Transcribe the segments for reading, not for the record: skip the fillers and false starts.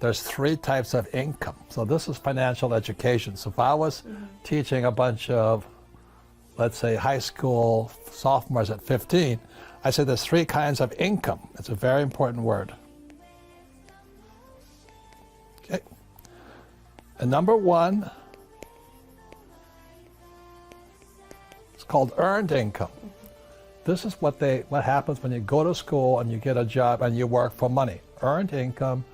there's 3 types of income. So this is financial education. So if I was teaching a bunch of, let's say, high school sophomores at 15, I said there's 3 kinds of income. It's a very important word. Okay. And number 1 is called earned income. This is what happens when you go to school and you get a job and you work for money. Earned income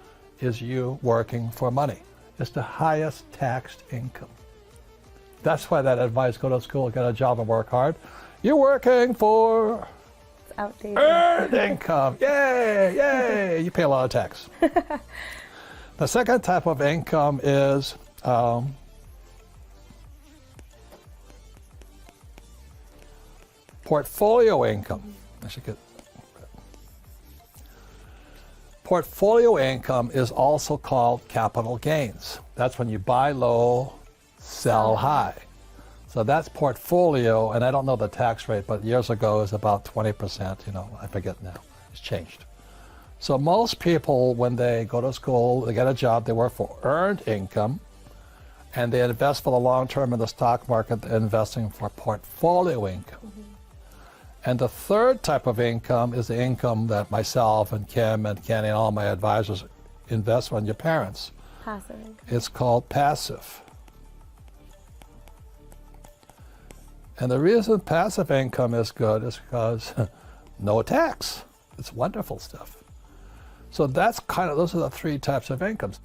is you working for money. It's the highest taxed income. That's why that advice, go to school, get a job and work hard. You're working for outdated. Earned income. Yay, yay. You pay a lot of tax. The second type of income is portfolio income. I should get. Portfolio income is also called capital gains. That's when you buy low, sell high. So that's portfolio, and I don't know the tax rate, but years ago it was about 20%, I forget now. It's changed. So most people, when they go to school, they get a job, they work for earned income, and they invest for the long term in the stock market, they're investing for portfolio income. And the third type of income is the income that myself and Kim and Kenny and all my advisors invest on your parents. Passive income. It's called passive. And the reason passive income is good is because no tax. It's wonderful stuff. So those are the 3 types of incomes.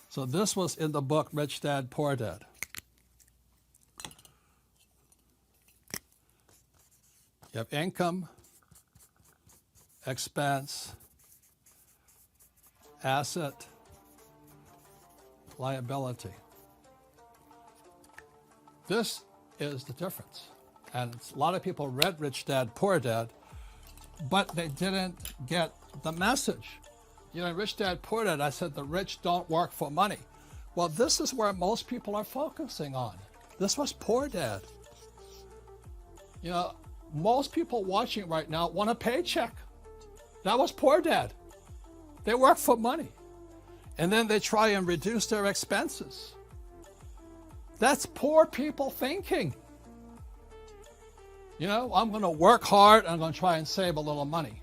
So this was in the book Rich Dad, Poor Dad. You have income, expense, asset, liability. This is the difference. And a lot of people read Rich Dad, Poor Dad, but they didn't get the message. In Rich Dad, Poor Dad, I said the rich don't work for money. Well, this is where most people are focusing on. This was Poor Dad. Most people watching right now want a paycheck. That was Poor Dad. They work for money. And then they try and reduce their expenses. That's poor people thinking. I'm going to work hard and I'm going to try and save a little money.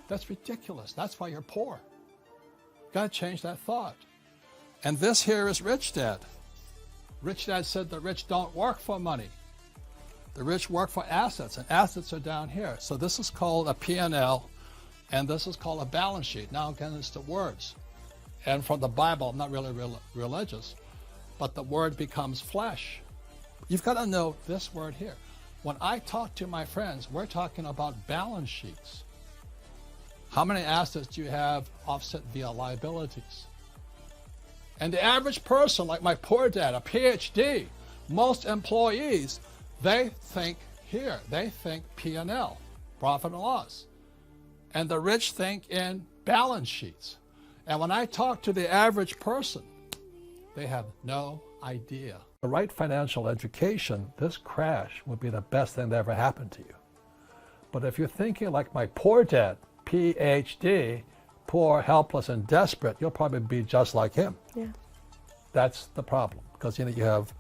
That's ridiculous. That's why you're poor. Got to change that thought. And this here is Rich Dad. Rich Dad said the rich don't work for money. The rich work for assets, and assets are down here. So this is called a P&L, and this is called a balance sheet. Now again, it's the words. And from the Bible, I'm not really religious, but the word becomes flesh. You've got to know this word here. When I talk to my friends, we're talking about balance sheets. How many assets do you have offset via liabilities? And the average person, like my poor dad, a PhD, most employees, they think here. They think P&L, profit and loss. And the rich think in balance sheets. And when I talk to the average person, they have no idea. The right financial education, this crash would be the best thing that ever happened to you. But if you're thinking like my poor dad, PhD, poor, helpless, and desperate, you'll probably be just like him. Yeah. That's the problem. Because you have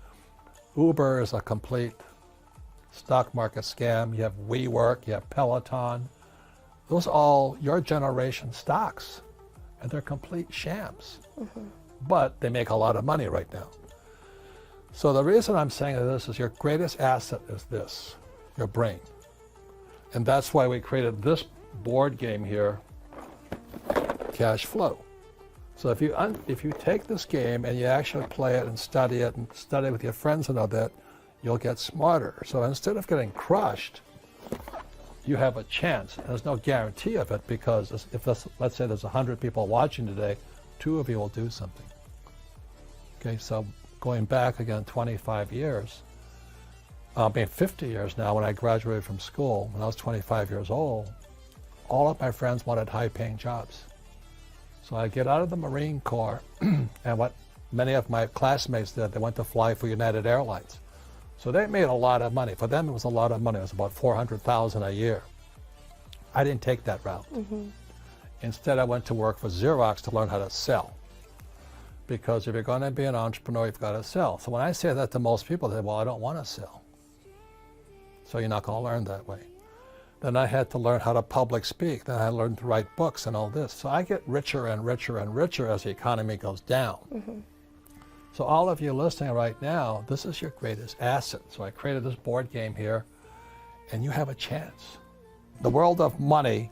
Uber is a complete stock market scam. You have WeWork, you have Peloton. Those are all your generation stocks, and they're complete shams. But they make a lot of money right now. So the reason I'm saying this is your greatest asset is this, your brain. And that's why we created this board game here, Cash Flow. So if you take this game and you actually play it and study with your friends and all that, you'll get smarter. So instead of getting crushed, you have a chance. There's no guarantee of it because let's say there's 100 people watching today, 2 of you will do something. Okay, so going back again 25 years, 50 years now, when I graduated from school, when I was 25 years old, all of my friends wanted high-paying jobs. So I get out of the Marine Corps, and what many of my classmates did, they went to fly for United Airlines. So they made a lot of money. For them, it was a lot of money. It was about $400,000 a year. I didn't take that route. Instead, I went to work for Xerox to learn how to sell. Because if you're going to be an entrepreneur, you've got to sell. So when I say that to most people, they say, well, I don't want to sell. So you're not going to learn that way. Then I had to learn how to public speak. Then I learned to write books and all this. So I get richer and richer and richer as the economy goes down. Mm-hmm. So all of you listening right now, this is your greatest asset. So I created this board game here, and you have a chance. The world of money